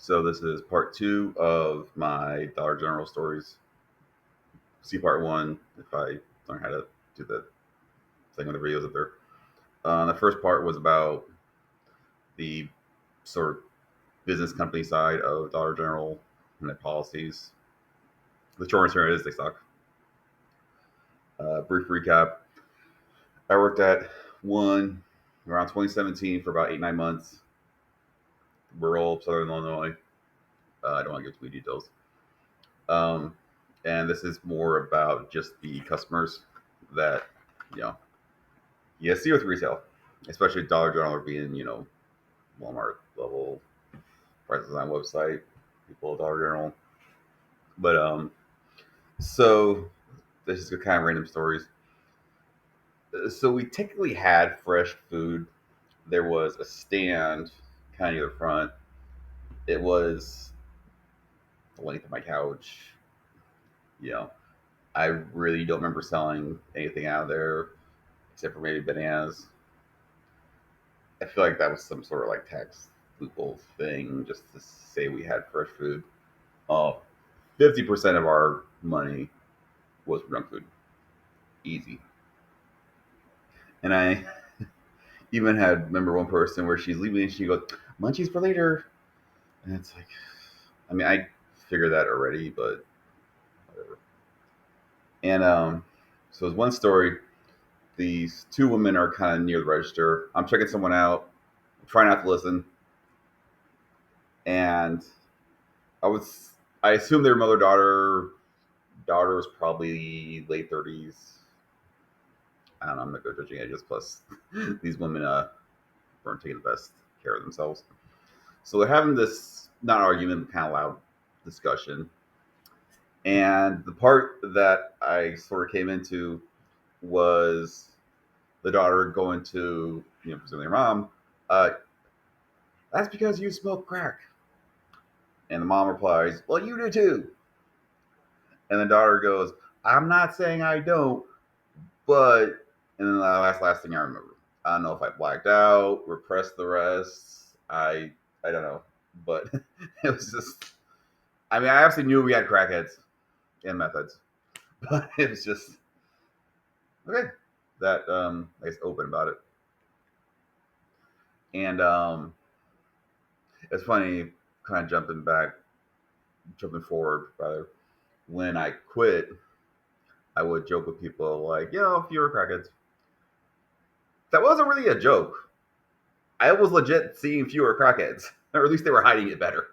So this is part two of my Dollar General stories. See part one if I learn how to do the thing with the videos up there. The first part was about the sort of business company side of Dollar General and their policies. The short answer is they suck. Brief recap: I worked at one around 2017 for about 8 9 months. Rural Southern Illinois. I don't want to give too many details. Um, and this is more about just the customers that you know you see with retail, especially Dollar General being Walmart level prices on website, people at Dollar General. But so this is kind of random stories. So we technically had fresh food. There was a stand kind of near the front. It was the length of my couch. You know, I really don't remember selling anything out of there except for maybe bananas. I feel like that was some sort of like tax loophole thing just to say we had fresh food. 50% of our money was for junk food. Easy. And I even had remember one person where she's leaving and she goes, munchies for later. And it's like, I mean, I figured that already, but whatever. And so there's one story. These two women are kind of near the register. I'm checking someone out. I'm trying not to listen. And I was, I assume their mother daughter. Daughter was probably late 30s. I don't know. I'm not good at judging ages. Plus, these women weren't taking the best care of themselves. So they're having this not argument, but kind of loud discussion. And the part that I sort of came into was the daughter going to, presumably her mom, uh, that's because you smoke crack. And the mom replies, well, you do too. And the daughter goes, I'm not saying I don't, but, and then the last thing I remember. I don't know if I blacked out, repressed the rest. I don't know. But it was just, I mean, I obviously knew we had crackheads and methods, but it was just, okay. That, I guess, open about it. And it's funny, kind of jumping forward, rather. When I quit, I would joke with people like, if you were crackheads. That wasn't really a joke. I was legit seeing fewer crackheads, or at least they were hiding it better.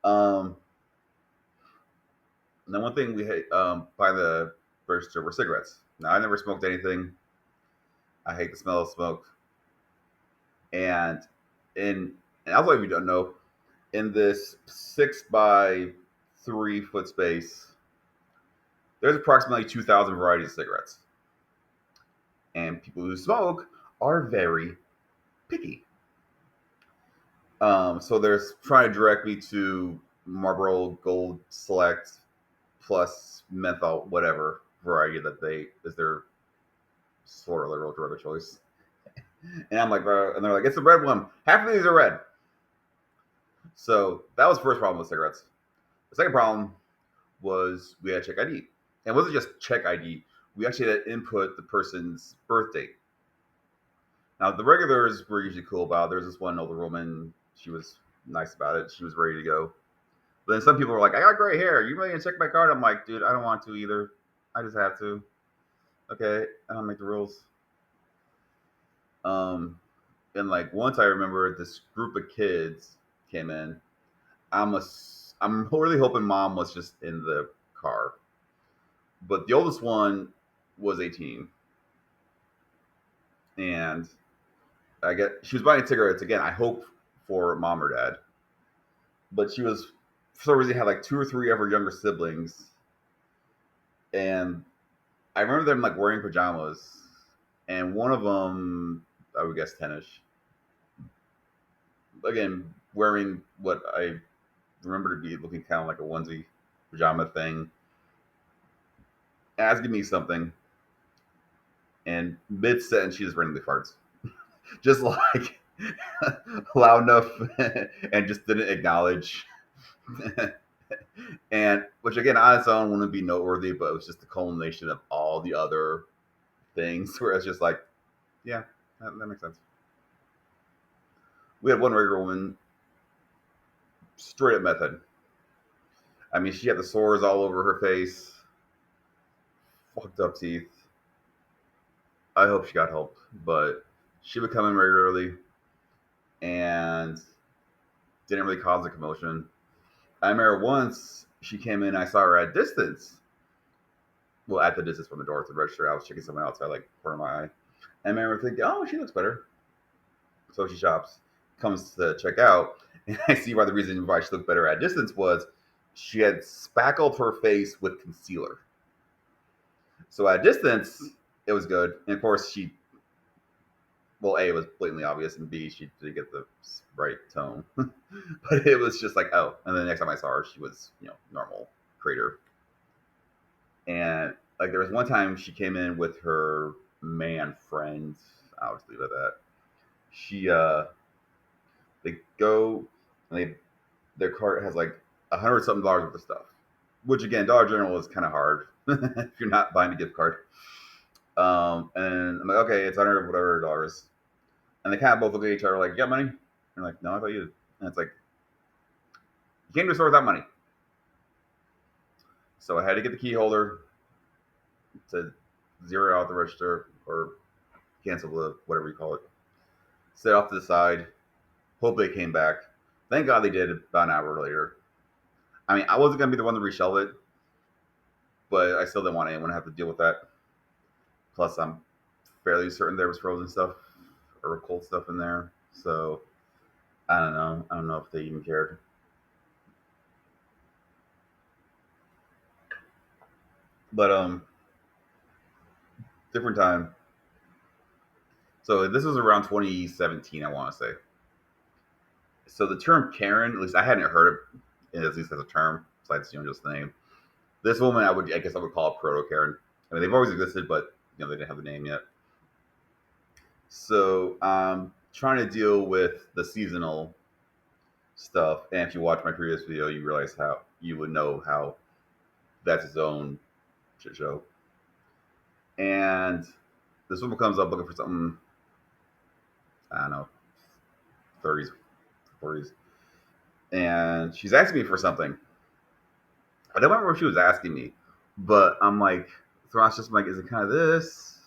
Um, and then one thing we hate by the register were cigarettes. Now I never smoked anything. I hate the smell of smoke. And in and also if you don't know, in this 6 by 3 foot space, there's approximately 2,000 varieties of cigarettes. And people who smoke are very picky. So they're trying to direct me to Marlboro Gold Select plus menthol, whatever variety that they is their sort of liberal drug of choice. And I'm like, and they're like, it's the red one. Half of these are red. So that was the first problem with cigarettes. The second problem was we had to check ID. And it wasn't just check ID. We actually had to input the person's birth date. Now the regulars were usually cool about it. There was this one older woman. She was nice about it. She was ready to go. But then some people were like, I got gray hair. You really gonna check my card? I'm like, dude, I don't want to either. I just have to. Okay, I don't make the rules. Um, and like once I remember this group of kids came in. I'm really hoping mom was just in the car, but the oldest one was 18, and I get she was buying cigarettes again. I hope for mom or dad, but she was for some reason had like two or three of her younger siblings, and I remember them like wearing pajamas, and one of them I would guess 10ish. Again, wearing what I remember to be looking kind of like a onesie pajama thing, asking me something, and mid sentence she just randomly farts, just like loud enough and just didn't acknowledge. And which again on its own wouldn't be noteworthy, but it was just the culmination of all the other things where it's just like, yeah, that makes sense. We had one regular woman, straight up method. I mean, she had the sores all over her face, fucked up teeth. I hope she got help, but she would come in regularly and didn't really cause a commotion. I remember once she came in, I saw her at distance. Well, at the distance from the door to the register, I was checking someone outside, like corner of my eye. And I remember thinking, oh, she looks better. So she shops, comes to check out, and I see why the reason why she looked better at distance was she had spackled her face with concealer. So at distance, it was good. And of course, she, well, A, it was blatantly obvious, and B, she didn't get the right tone. But it was just like, oh. And then the next time I saw her, she was, normal crater. And like there was one time she came in with her man friend. I'll just leave it at that. She they go and their cart has like $100 something worth of stuff. Which again, Dollar General is kind of hard if you're not buying a gift card. And I'm like, okay, it's 100 whatever dollars. And they kind of both look at each other like, you got money? And they're like, no, I thought you did. And it's like, you came to a store without money. So I had to get the key holder to zero out the register or cancel the whatever you call it. Set off to the side. Hope they came back. Thank God they did about an hour later. I mean, I wasn't going to be the one to reshelve it, but I still didn't want anyone to have to deal with that. Plus, I'm fairly certain there was frozen stuff or cold stuff in there. So, I don't know. I don't know if they even cared. But, different time. So, this was around 2017, I want to say. So, the term Karen, at least I hadn't heard it, at least as a term, besides, just the name. This woman, I guess I would call it Proto Karen. I mean, they've always existed, but, they didn't have the name yet. So, trying to deal with the seasonal stuff. And if you watch my previous video, you realize how you would know how that's its own shit show. And this woman comes up looking for something, I don't know, 30s, 40s. And she's asking me for something. I don't remember what she was asking me, but I'm like, so I was just like, is it kind of this?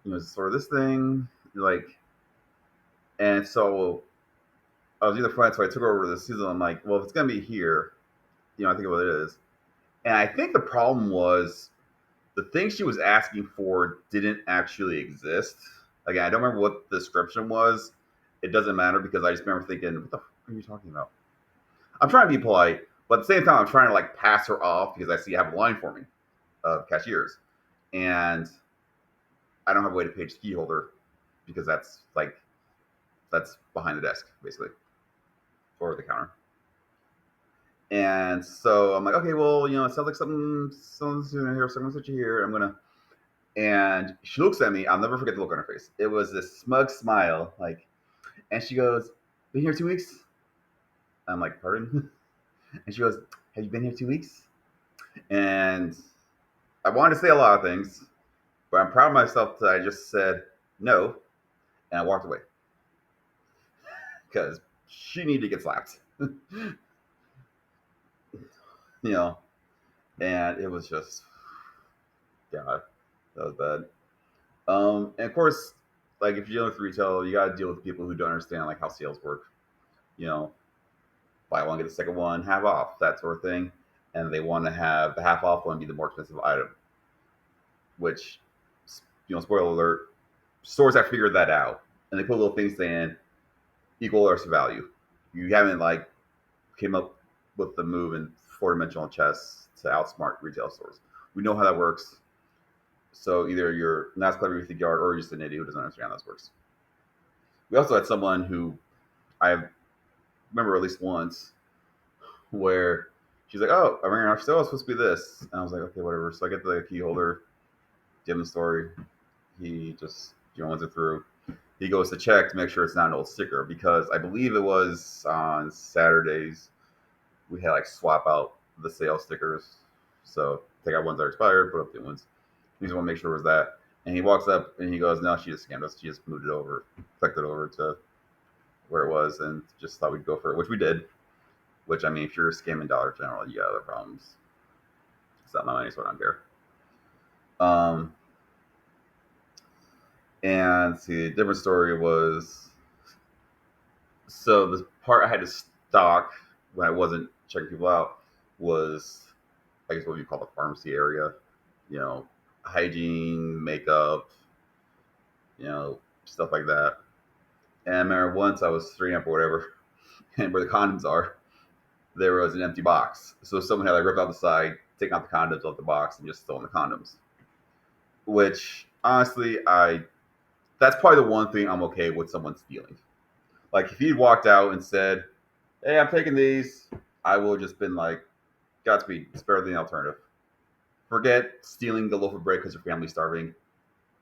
Is it sort of this thing? Like, and so I was either fine, so I took her over to the season. I'm like, well, if it's going to be here, I think what it is. And I think the problem was the thing she was asking for didn't actually exist. Again, I don't remember what the description was. It doesn't matter because I just remember thinking, what the fuck are you talking about? I'm trying to be polite, but at the same time, I'm trying to like pass her off because I see I have a line for me of cashiers. And I don't have a way to page the key holder because that's behind the desk, basically, or the counter. And so I'm like, okay, well, it sounds like someone's doing here, someone's switching here. I'm gonna. And she looks at me. I'll never forget the look on her face. It was this smug smile, like, and she goes, "Been here 2 weeks?" I'm like, "Pardon?" And she goes, "Have you been here 2 weeks?" And I wanted to say a lot of things, but I'm proud of myself that I just said no, and I walked away because she needed to get slapped, you know. And it was just, God, that was bad. And of course, like if you're dealing with retail, you got to deal with people who don't understand like how sales work. You know, buy one get the second one half off, that sort of thing, and they want to have the half off one be the more expensive item. Which, spoiler alert, stores have figured that out, and they put little things saying equal or value. You haven't like came up with the move in four-dimensional chess to outsmart retail stores. We know how that works. So either you're not as clever as you think you are, or you're just an idiot who doesn't understand how this works. We also had someone who I remember at least once where she's like, "Oh, I ran off. She's like, oh, it's supposed to be this," and I was like, "Okay, whatever." So I get the key holder, give him the story. He just runs it through. he goes to check to make sure it's not an old sticker because I believe it was on Saturdays we had like swap out the sale stickers. So take out ones that are expired, put up the new ones. He just want to make sure it was that. And he walks up and he goes, "No, she just scammed us. She just moved it over, clicked it over to where it was, and just thought we'd go for it," which we did. Which I mean, if you're scamming Dollar General, you got other problems. It's not my money, so I don't care. Um, and see, a different story was so the part I had to stock when I wasn't checking people out was, I guess, what you call the pharmacy area. You know, hygiene, makeup, stuff like that. And I remember once I was stringing up or whatever, and where the condoms are, there was an empty box. So someone had like ripped out the side, taken out the condoms out the box, and just stolen the condoms. Which honestly, I that's probably the one thing I'm okay with someone stealing. Like if he walked out and said, "Hey, I'm taking these," I would have just been like, "Godspeed, it's better than the alternative. Forget stealing the loaf of bread because your family's starving.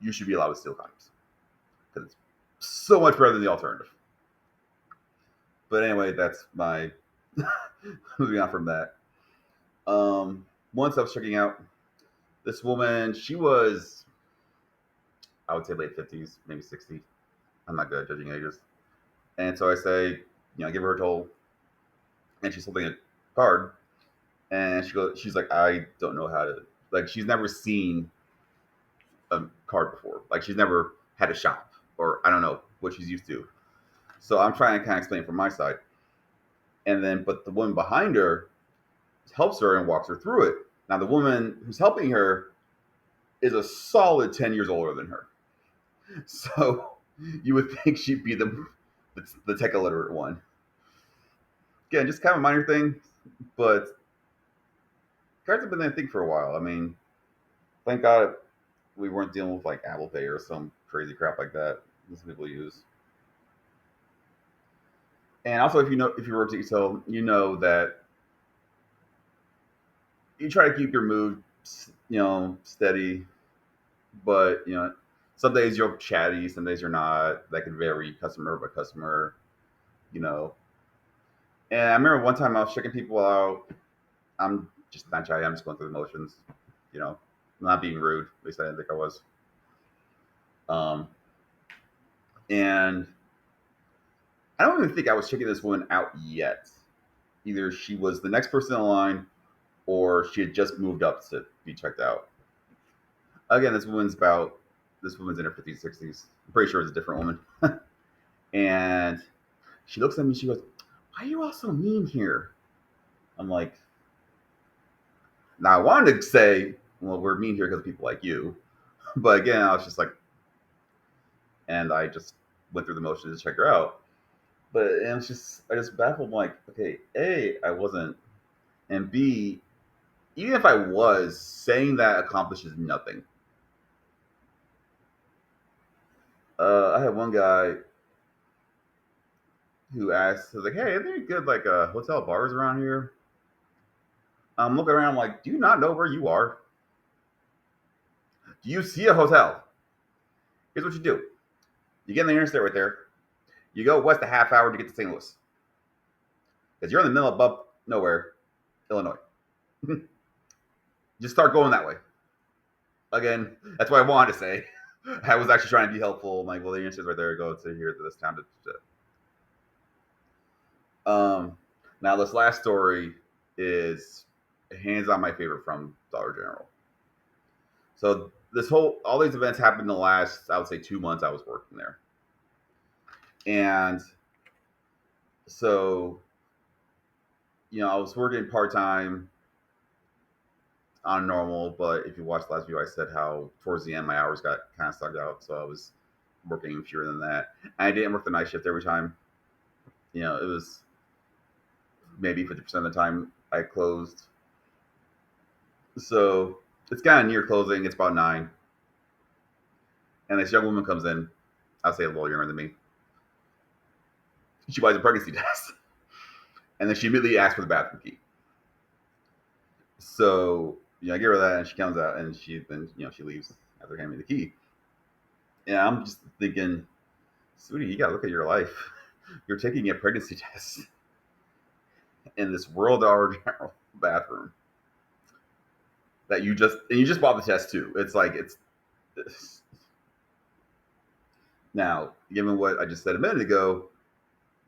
You should be allowed to steal condoms because it's so much better than the alternative." But anyway, that's my moving on from that. Once I was checking out this woman, she was, I would say, late 50s, maybe 60. I'm not good at judging ages. And so I say, give her a toll, and she's holding a card, and she's like, "I don't know how to," like, she's never seen a card before. Like, she's never had a shop, or I don't know what she's used to. So I'm trying to kind of explain from my side. And then, but the woman behind her helps her and walks her through it. Now, the woman who's helping her is a solid 10 years older than her. So you would think she'd be the tech illiterate one. Again, just kind of a minor thing, but cards have been that thing for a while. I mean, thank God we weren't dealing with like Apple Pay or some crazy crap like that some people use. And also, if you work at retail, you know that you try to keep your mood, steady. But some days you're chatty, some days you're not. That can vary customer by customer. You know. And I remember one time I was checking people out. I'm just not chatty. I'm just going through the motions. You know, not being rude. At least I didn't think I was. Um, and I don't even think I was checking this woman out yet. Either she was the next person in line, or she had just moved up to be checked out. Again, this woman's in her 50s, 60s. I'm pretty sure it's a different woman. And she looks at me. She goes, "Why are you all so mean here?" I'm like, now I wanted to say, "Well, we're mean here because of people like you," but again, I was just like, and I just went through the motions to check her out. But and it's just, I just baffled. I'm like, okay, A, I wasn't, and B, even if I was, saying that accomplishes nothing. I had one guy who asked, was like, "Hey, are there any good like hotel bars around here?" I'm looking around, I'm like, "Do you not know where you are? Do you see a hotel? Here's what you do: you get in the interstate right there. You go west a half hour to get to St. Louis because you're in the middle of nowhere, Illinois. Just start going that way." Again, that's what I wanted to say. I was actually trying to be helpful. I'm like, well, the interstate right there. Go to here to this town. Now this last story is hands on my favorite from Dollar General. So all these events happened in the last, I would say, 2 months I was working there. And so, I was working part time on normal, but if you watched the last video, I said how towards the end my hours got kind of sucked out. So I was working fewer than that. And I didn't work the night shift every time. It was maybe 50% of the time I closed. So it's kind of near closing. It's about 9. And this young woman comes in. I'll say a little younger than me. She buys a pregnancy test. And then she immediately asks for the bathroom key. So, I give her that, and she comes out, and she leaves after handing me the key. And I'm just thinking, Sweetie, you gotta look at your life. You're taking a pregnancy test in this World Dollar General bathroom that you just bought the test too. It's now, given what I just said a minute ago,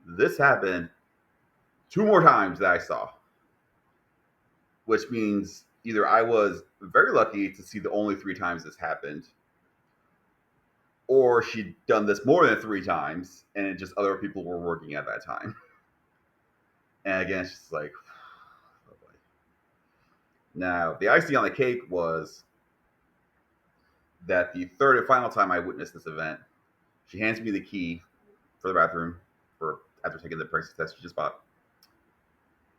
this happened two more times that I saw, which means either I was very lucky to see the only three times this happened, or she'd done this more than three times and it just other people were working at that time. And again, it's just like, oh boy. Now, the icing on the cake was that the third and final time I witnessed this event, she hands me the key for the bathroom for after taking the pregnancy test she just bought.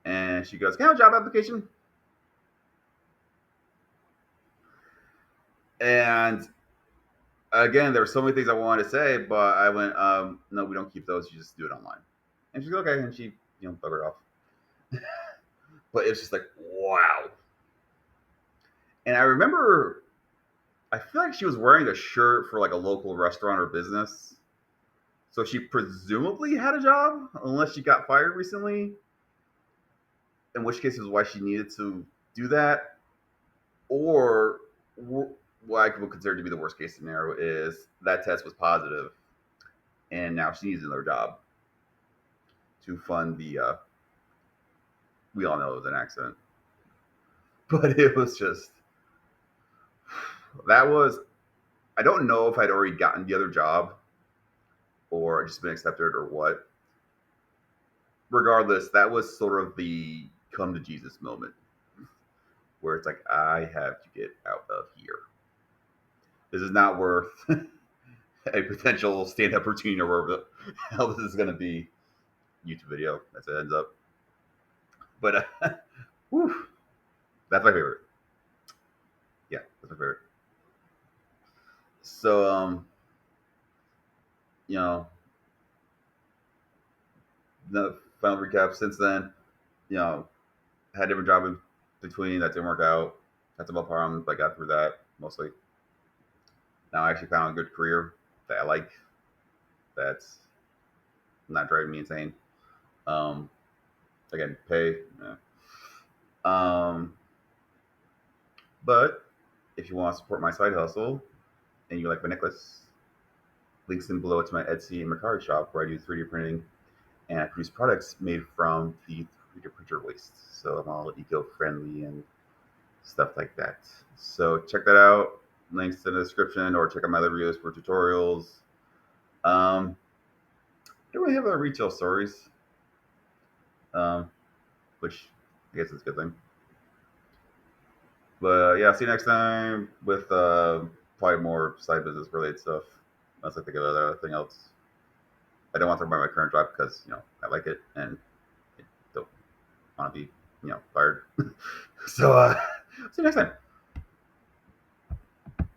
And she goes, "Can I have a job application?" And again, there were so many things I wanted to say, but I went, no, we don't keep those. You just do it online. And she's like, okay. And she, buggered off. But it's just like, wow. And I remember, I feel like she was wearing a shirt for like a local restaurant or business. So she presumably had a job, unless she got fired recently. In which case is why she needed to do that. Or what I would consider to be the worst case scenario is that test was positive, and now she needs another job to fund the. We all know it was an accident, but it was just that was. I don't know if I'd already gotten the other job or just been accepted or what. Regardless, that was sort of the come to Jesus moment where it's like, I have to get out of here. This is not worth a potential stand up routine or wherever the hell this is going to be. YouTube video as it ends up. But whew, that's my favorite. Yeah, that's my favorite. So, you know, the final recap since then, you know, had a different job in between that didn't work out. Had some problems, but I got through that mostly. Now I actually found a good career that I like. That's not driving me insane. Um, Again, pay. Yeah. Um, but if you want to support my side hustle and you like my necklace, links in below to my Etsy and Mercari shop where I do 3D printing and I produce products made from the 3D printer waste. So I'm all eco-friendly and stuff like that. So check that out. Links in the description, or check out my other videos for tutorials. Don't really have other retail stories, um, which I guess is a good thing. But yeah, see you next time with probably more side business related stuff. Unless I think of anything else. I don't want to talk about my current job because I like it and I don't want to be fired. So see you next time.